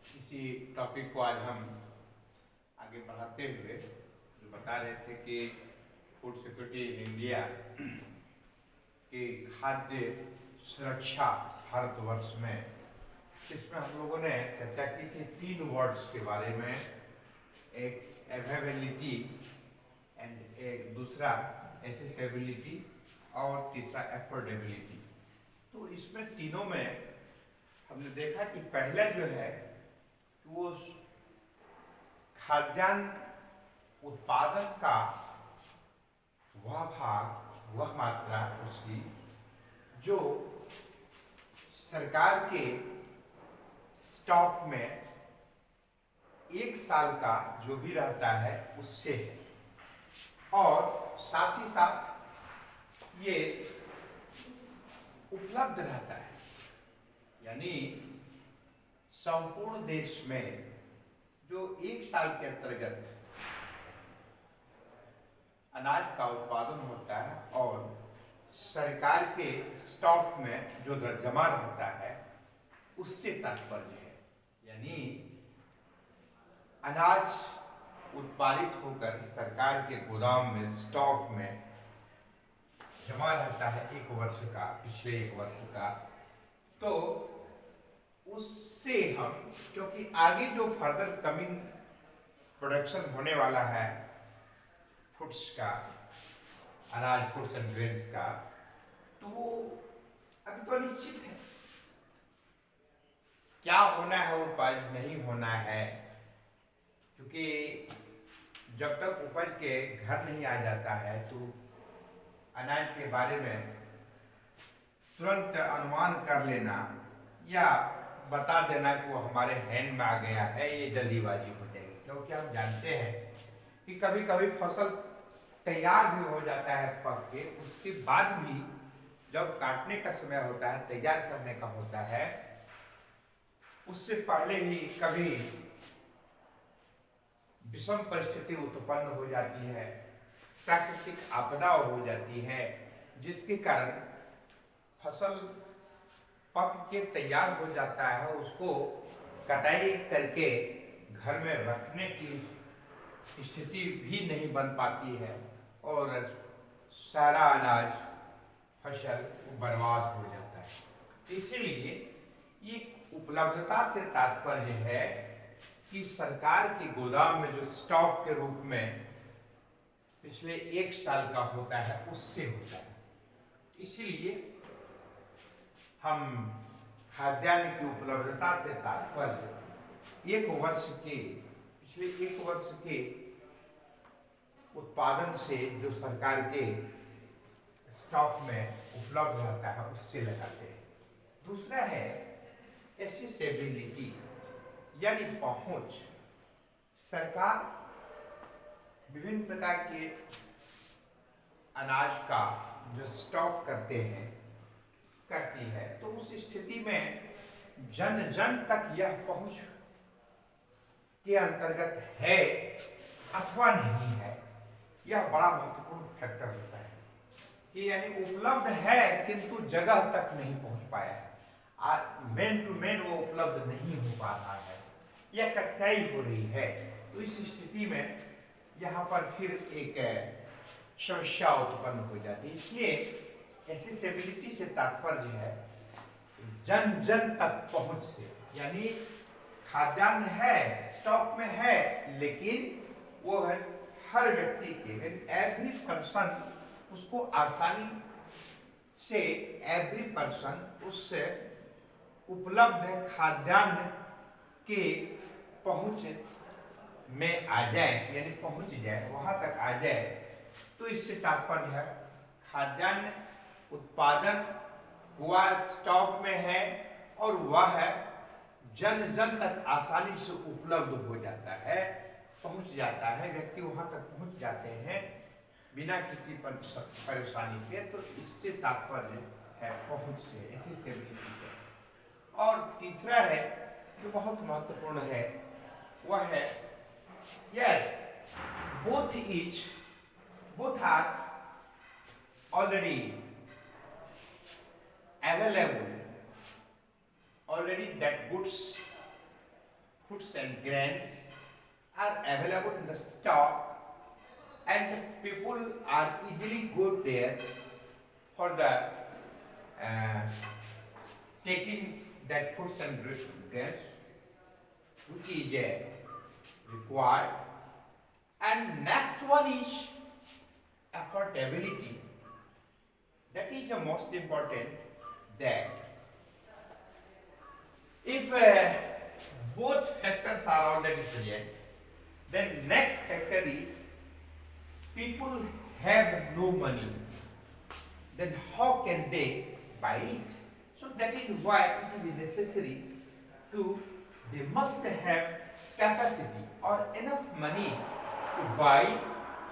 इसी टॉपिक को आज हम आगे बढ़ाते हुए जो बता रहे थे कि फूड सिक्योरिटी इन इंडिया की खाद्य सुरक्षा भारतवर्ष में, इसमें हम लोगों ने चर्चा की थी 3 वर्ड्स के बारे में। एक अवेलेबिलिटी एंड एक दूसरा एसेसिबिलिटी और तीसरा एफोर्डेबिलिटी। तो इसमें तीनों में हमने देखा कि पहला जो है वो खाद्यान्न उत्पादन का वह भाग, वह मात्रा उसकी जो सरकार के स्टॉक में 1 साल का जो भी रहता है उससे है, और साथ ही साथ ये उपलब्ध रहता है। यानी संपूर्ण देश में जो 1 साल के अंतर्गत अनाज का उत्पादन होता है और सरकार के स्टॉक में जो जमा रहता है उससे तात्पर्य है। यानी अनाज उत्पादित होकर सरकार के गोदाम में, स्टॉक में जमा रहता है 1 वर्ष का, पिछले 1 वर्ष का, तो उससे हम, क्योंकि आगे जो फर्दर कमिंग प्रोडक्शन होने वाला है फूड्स का, अनाज, फूड्स एंड ग्रेन्स का, तो वो अभी तो निश्चित है। क्या होना है उपज, नहीं होना है, क्योंकि जब तक उपज के घर नहीं आ जाता है तो अनाज के बारे में तुरंत अनुमान कर लेना या बता देना कि वो हमारे हैंड में आ गया है, ये जल्दीबाजी हो जाएगी। क्योंकि हम जानते हैं कि कभी कभी फसल तैयार भी हो जाता है पक के, उसके बाद भी जब काटने का समय होता है, तैयार करने का होता है, उससे पहले ही कभी विषम परिस्थिति उत्पन्न हो जाती है, प्राकृतिक आपदा हो जाती है, जिसके कारण फसल पक के तैयार हो जाता है, उसको कटाई करके घर में रखने की स्थिति भी नहीं बन पाती है और सारा अनाज, फसल बर्बाद हो जाता है। इसीलिए ये उपलब्धता से तात्पर्य है कि सरकार के गोदाम में जो स्टॉक के रूप में पिछले 1 साल का होता है उससे होता है। इसीलिए हम खाद्यान्न की उपलब्धता से तात्पर्य 1 वर्ष के, पिछले 1 वर्ष के उत्पादन से जो सरकार के स्टॉक में उपलब्ध रहता है उससे लगाते हैं। दूसरा है एसेसिबिलिटी, यानी पहुंच। सरकार विभिन्न प्रकार के अनाज का जो स्टॉक करती है, तो उस स्थिति में जन जन तक यह पहुंच के अंतर्गत है अथवा नहीं है, यह बड़ा महत्वपूर्ण फैक्टर होता है कि यानी उपलब्ध है किंतु जगह तक नहीं पहुंच पाया है, मैन टू मैन वो उपलब्ध नहीं हो पा रहा है, यह कठिनाई हो रही है। तो इस स्थिति में यहाँ पर फिर एक समस्या उत्पन्न हो जाती है। इसलिए एसेसिबिलिटी से तात्पर्य है जन जन तक पहुंच से, यानी खाद्यान्न है, स्टॉक में है, लेकिन वो है हर व्यक्ति के, एवरी पर्सन उसको आसानी से, एवरी पर्सन उससे उपलब्ध खाद्यान्न के पहुंच में आ जाए, यानी पहुंच जाए, वहां तक आ जाए। तो इससे तात्पर्य है खाद्यान्न उत्पादन हुआ, स्टॉक में है और वह जन जन तक आसानी से उपलब्ध हो जाता है, पहुंच जाता है, व्यक्ति वहां तक पहुंच जाते हैं बिना किसी परेशानी के। तो इससे तात्पर्य है पहुंच से, एसेसिबिलिटी से। और तीसरा है जो बहुत महत्वपूर्ण है, वह है yes both are already available, already that goods foods and grains are available in the stock, and people are easily go there for the taking that foods and grains which is required. And next one is affordability. That is the most important. That if both factors are already present, then next factor is people have no money. Then how can they buy it? So that is why it is necessary to they must have capacity or enough money to buy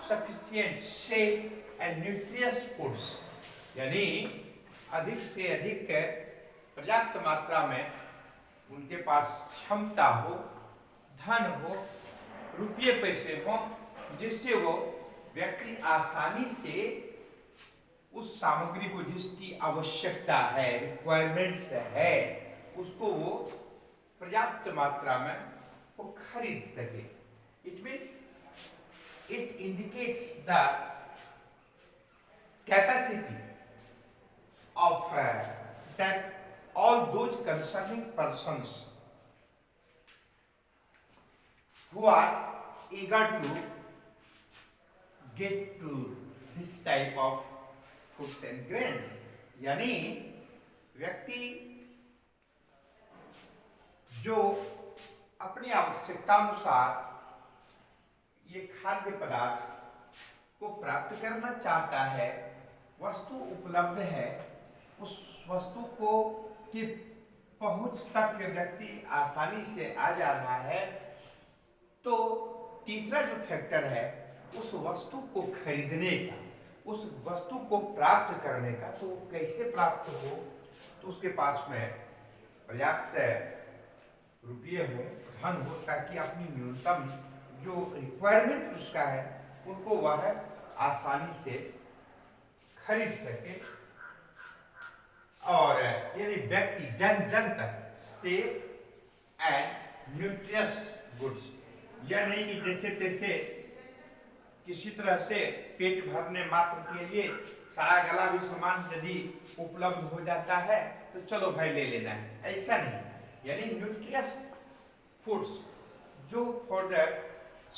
sufficient, safe and nutritious foods. यानी अधिक से अधिक पर्याप्त मात्रा में उनके पास क्षमता हो, धन हो, रुपये पैसे हो, जिससे वो व्यक्ति आसानी से उस सामग्री को जिसकी आवश्यकता है, रिक्वायरमेंट्स है, उसको वो पर्याप्त मात्रा में वो खरीद सके. It means it indicates the capacity of that all those concerning persons who are eager to get to this type of foods and grains. यानी व्यक्ति जो अपनी आवश्यकता अनुसार ये खाद्य पदार्थ को प्राप्त करना चाहता है, वस्तु उपलब्ध है, उस वस्तु को की पहुंच तक व्यक्ति आसानी से आ जा रहा है, तो तीसरा जो फैक्टर है उस वस्तु को खरीदने का, उस वस्तु को प्राप्त करने का, तो कैसे प्राप्त हो, तो उसके पास में पर्याप्त रुपये हो, धन हो, ताकि अपनी न्यूनतम जो रिक्वायरमेंट उसका है उनको वह आसानी से खरीद सके. और यानी व्यक्ति जन जन तक सेफ एंड न्यूट्रियस गुड्स, यह नहीं कि जैसे तैसे किसी तरह से पेट भरने मात्र के लिए सारा गला भी सामान यदि उपलब्ध हो जाता है तो चलो भाई ले लेना है, ऐसा नहीं. यानी न्यूट्रियस फूड्स जो for the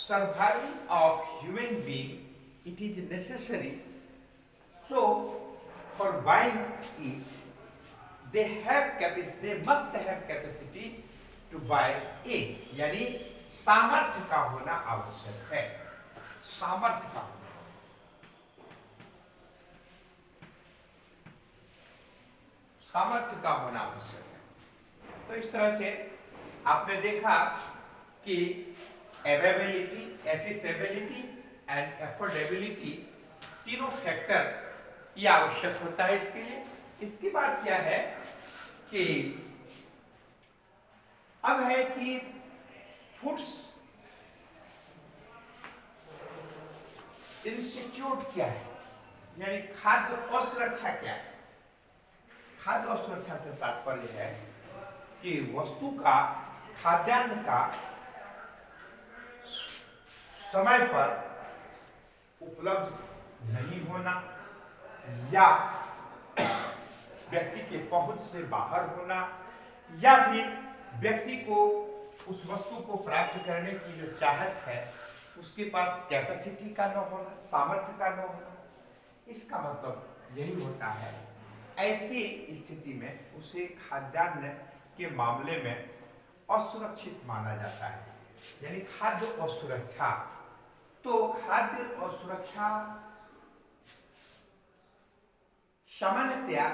survival of human being it is necessary. So for buying it they must have capacity to buy it. यानी सामर्थ्य का होना आवश्यक है, सामर्थ्य का होना, सामर्थ्य का होना आवश्यक है. तो इस तरह से आपने देखा कि अवेलेबिलिटी, एक्सेसिबिलिटी एंड अफोर्डेबिलिटी तीनों फैक्टर ये आवश्यक होता है इसके लिए. इसके बाद क्या है कि अब है कि फूड्स इंस्टीट्यूट क्या है, यानी खाद्य असुरक्षा क्या है. खाद्य असुरक्षा से तात्पर्य है कि वस्तु का, खाद्यान्न का समय पर उपलब्ध नहीं होना या व्यक्ति के पहुंच से बाहर होना, या फिर व्यक्ति को उस वस्तु को प्राप्त करने की जो चाहत है उसके पास कैपेसिटी का न होना, सामर्थ्य का न होना. इसका मतलब यही होता है. ऐसी स्थिति में उसे खाद्यान्न के मामले में असुरक्षित माना जाता है, यानी खाद्य असुरक्षा. तो खाद्य असुरक्षा सामान्यतया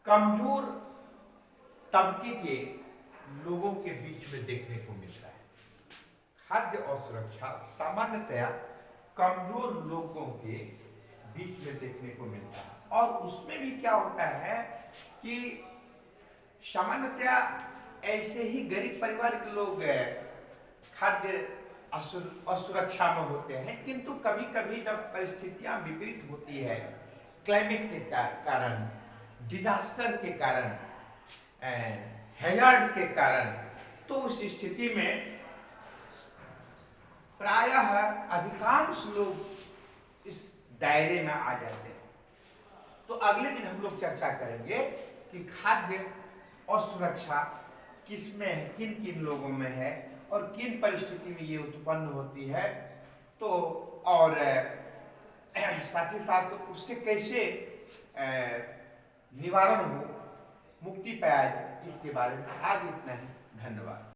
कमजोर तबके के लोगों के बीच में देखने को मिलता है. खाद्य असुरक्षा सामान्यतया कमजोर लोगों के बीच में देखने को मिलता है. और उसमें भी क्या होता है कि सामान्यतया ऐसे ही गरीब परिवार के लोग खाद्य असुरक्षा में होते हैं, किंतु कभी कभी जब परिस्थितियां विपरीत होती है, क्लाइमेट के कारण, डिजास्टर के कारण, हैजार्ड के कारण, तो उस स्थिति में प्रायः अधिकांश लोग इस दायरे में आ जाते हैं। तो अगले दिन हम लोग चर्चा करेंगे कि खाद्य असुरक्षा किसमें है, किन किन लोगों में है और किन परिस्थिति में ये उत्पन्न होती है। तो और साथ ही साथ उससे कैसे निवारण हो, मुक्ति पाया जाए, इसके बारे में आज इतना ही। धन्यवाद।